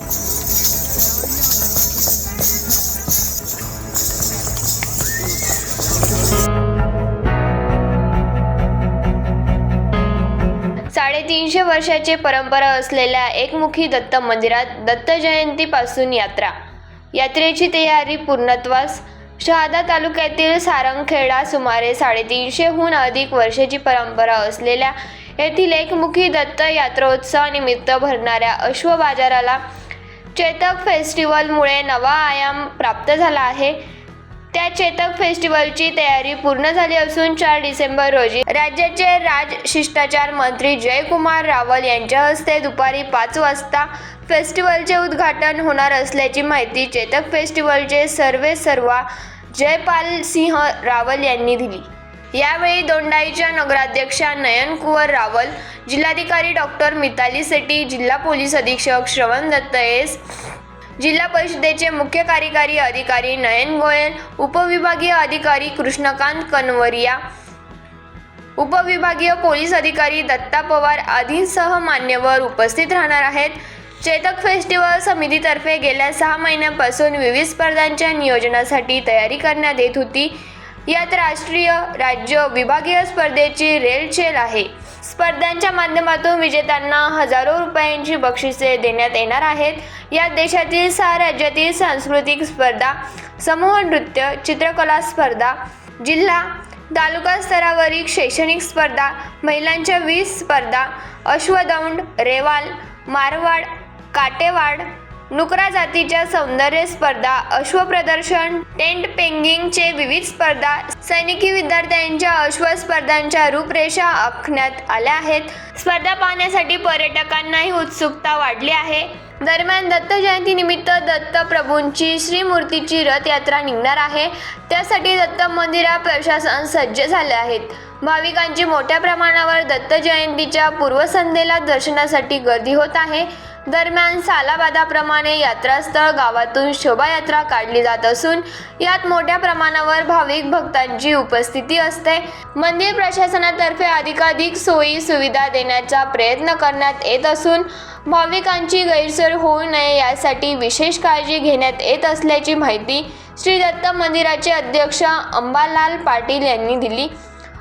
350 वर्षाची परंपरा असलेल्या एकमुखी दत्त मंदिरात दत्त जयंतीपासून यात्रेची तयारी पूर्णत्वास. शहादा तालुक्यातील सारंगखेडा सुमारे 350हून अधिक वर्षाची परंपरा असलेल्या येथील एकमुखी दत्त यात्रोत्सवानिमित्त भरणाऱ्या अश्व बाजाराला चेतक फेस्टिवलमुळे नवा आयाम प्राप्त झाला आहे. त्या चेतक फेस्टिवलची तयारी पूर्ण झाली असून 4 डिसेंबर रोजी राज्याचे राजशिष्टाचार मंत्री जयकुमार रावल यांच्या हस्ते दुपारी 5 वाजता फेस्टिवलचे उद्घाटन होणार असल्याची माहिती चेतक फेस्टिवलचे सर्वेसर्वा जयपाल सिंह रावल यांनी दिली. यावेळी दोंडाईच्या नगराध्यक्षा नयन कुंवर रावल, जिल्हाधिकारी डॉक्टर मिताली सेठी, जिल्हा पोलीस अधीक्षक श्रवण दत्त एस, जिल्हा परिषदेचे मुख्य कार्यकारी अधिकारी नयन गोयल, उपविभागीय अधिकारी कृष्णकांत कनवरिया, उपविभागीय पोलीस अधिकारी दत्ता पवार आदींसह मान्यवर उपस्थित राहणार आहेत. चेतक फेस्टिवल समितीतर्फे गेल्या 6 महिन्यांपासून विविध स्पर्धांच्या नियोजनासाठी तयारी करण्यात येत होती. यात राष्ट्रीय, राज्य, विभागीय स्पर्धेची रेलचेल आहे. स्पर्धांच्या माध्यमातून विजेत्यांना हजारो रुपयांची बक्षिसे देण्यात येणार आहेत. यात देशातील 6 राज्यातील सांस्कृतिक स्पर्धा, समूह नृत्य, चित्रकला स्पर्धा, जिल्हा, तालुका स्तरावरील शैक्षणिक स्पर्धा, महिलांच्या 20 स्पर्धा, अश्वदौंड, रेवाल, मारवाड, काटेवाड, नुकरा जातीच्या सौंदर्य स्पर्धा, अश्व प्रदर्शन, टेंट पेंगिंगचे विविध स्पर्धा, सैनिकी विद्यार्थ्यांच्या अश्व स्पर्धांच्या रूपरेषा आखण्यात आल्या आहेत. स्पर्धा पाहण्यासाठी पर्यटकांनाही उत्सुकता वाढली आहे. दरम्यान दत्त जयंतीनिमित्त दत्त प्रभूंची श्रीमूर्तीची रथयात्रा निघणार आहे. त्यासाठी दत्त मंदिरा प्रशासन सज्ज झाले आहेत. भाविकांची मोठ्या प्रमाणावर दत्त जयंतीच्या पूर्वसंध्येला दर्शनासाठी गर्दी होत आहे. दरम्यान सालाबादाप्रमाणे यात्रास्थळ गावातून शोभायात्रा काढली जात असून यात मोठ्या प्रमाणावर भाविक भक्तांची उपस्थिती असते. मंदिर प्रशासनातर्फे अधिकाधिक सोयी सुविधा देण्याचा प्रयत्न करण्यात येत असून भाविकांची गैरसोय होऊ नये यासाठी विशेष काळजी घेण्यात येत असल्याची माहिती श्री दत्त मंदिराचे अध्यक्ष अंबालाल पाटील यांनी दिली.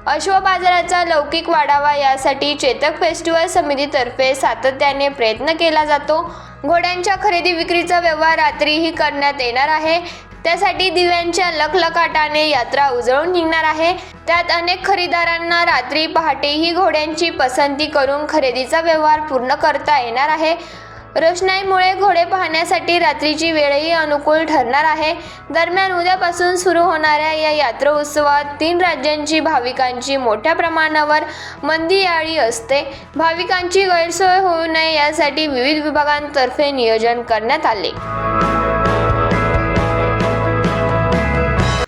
अश्व बाजाराचा लौकिक वाढावा यासाठी चेतक फेस्टिवल समितीतर्फे सातत्याने प्रयत्न केला जातो. घोड्यांच्या खरेदी विक्रीचा व्यवहार रात्रीही करण्यात येणार आहे. त्यासाठी दिव्यांच्या लखलखाटाने यात्रा उजळून निघणार आहे. त्यात अनेक खरेदीदारांना रात्री पहाटेही घोड्यांची पसंती करून खरेदीचा व्यवहार पूर्ण करता येणार आहे. रोषणाईमुळे घोडे पाहण्यासाठी रात्रीची वेळही अनुकूल ठरणार आहे. दरम्यान उद्यापासून सुरू होणाऱ्या या यात्रोत्सवात 3 राज्यांची भाविकांची मोठ्या प्रमाणावर मंदियाळी असते. भाविकांची गैरसोय होऊ नये यासाठी विविध विभागांतर्फे नियोजन करण्यात आले.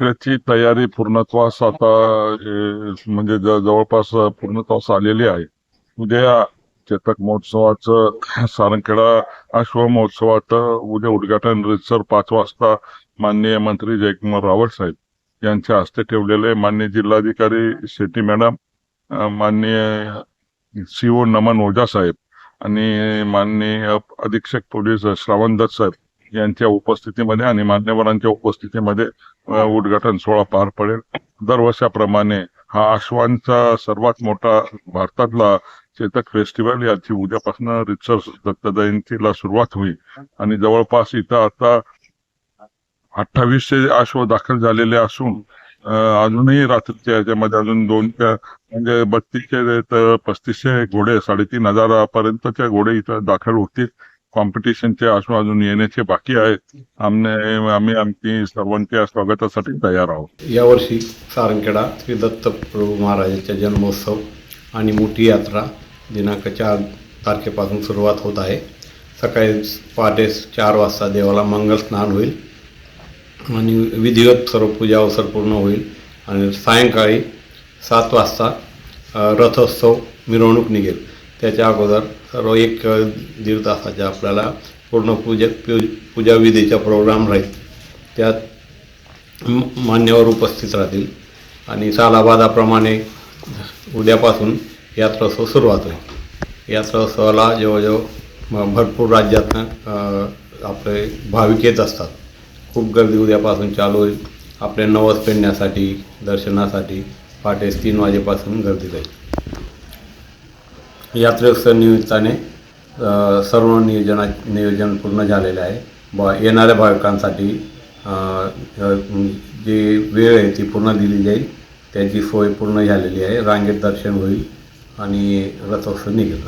यात्रेची तयारी पूर्णत्वास आता म्हणजे जवळपास पूर्णत्वास आलेली आहे. उद्या चेतक महोत्सवाचं सारंगखेडा अश्व महोत्सवाचं उद्या उद्घाटन रितसर 5 वाजता माननीय मंत्री जयकुमार रावल साहेब यांच्या हस्ते ठेवलेले. माननीय जिल्हाधिकारी शेट्टी मॅडम, माननीय CO नमन ओझा साहेब आणि माननीय अधीक्षक पोलीस श्रवण दत्त साहेब यांच्या उपस्थितीमध्ये आणि मान्यवरांच्या उपस्थितीमध्ये उद्घाटन सोहळा पार पडेल. दरवर्षाप्रमाणे हा अश्वांचा सर्वात मोठा भारतातला चेतक फेस्टिवल याची उद्यापासून रितसर दत्त जयंतीला सुरुवात होईल आणि जवळपास इथं आता 2800 अश्व दाखल झालेले असून अजूनही रात्रीच्या याच्यामध्ये अजून 2 म्हणजे 3200 ते 3500 घोडे 3500 पर्यंतचे घोडे इथं दाखल होतील. कॉम्पिटिशनचे अश्व अजून येण्याचे बाकी आहेत. आम्ही आमची सर्वांच्या स्वागतासाठी तयार आहोत. यावर्षी सारंगखेडा श्री दत्त प्रभू महाराजांचा जन्मोत्सव आणि मोठी यात्रा दिनांक 4 तारखेपासून सुरुवात होत आहे. सकाळी पहाटे 4 वाजता देवाला मंगल स्नान होईल आणि विधिवत सर्व पूजा अवसर पूर्ण होईल आणि सायंकाळी 7 वाजता रथोत्सव मिरवणूक निघेल. त्याच्या अगोदर सर्व 1-1.5 तासाच्या आपल्याला पूर्ण पूजा विधीचा प्रोग्राम राहील. त्यात मान्यवर उपस्थित राहतील आणि सालाबादाप्रमाणे उद्यापासून यात्रोत्सव सुरुवात होईल. यात्रोत्सवाला जवळजवळ भरपूर राज्यातनं आपले भाविक येत असतात. खूप गर्दी उद्यापासून चालू होईल. आपले नवस पेडण्यासाठी दर्शनासाठी पहाटे 3 वाजेपासून गर्दी राहील. यात्रोत्सव निमित्ताने सर्व नियोजन पूर्ण झालेले आहे. येणाऱ्या भाविकांसाठी जी वेळ आहे ती पूर्ण दिली जाईल. त्याची सोय पूर्ण झालेली आहे. रांगेत दर्शन होईल आणि रथोत्सव निघेल.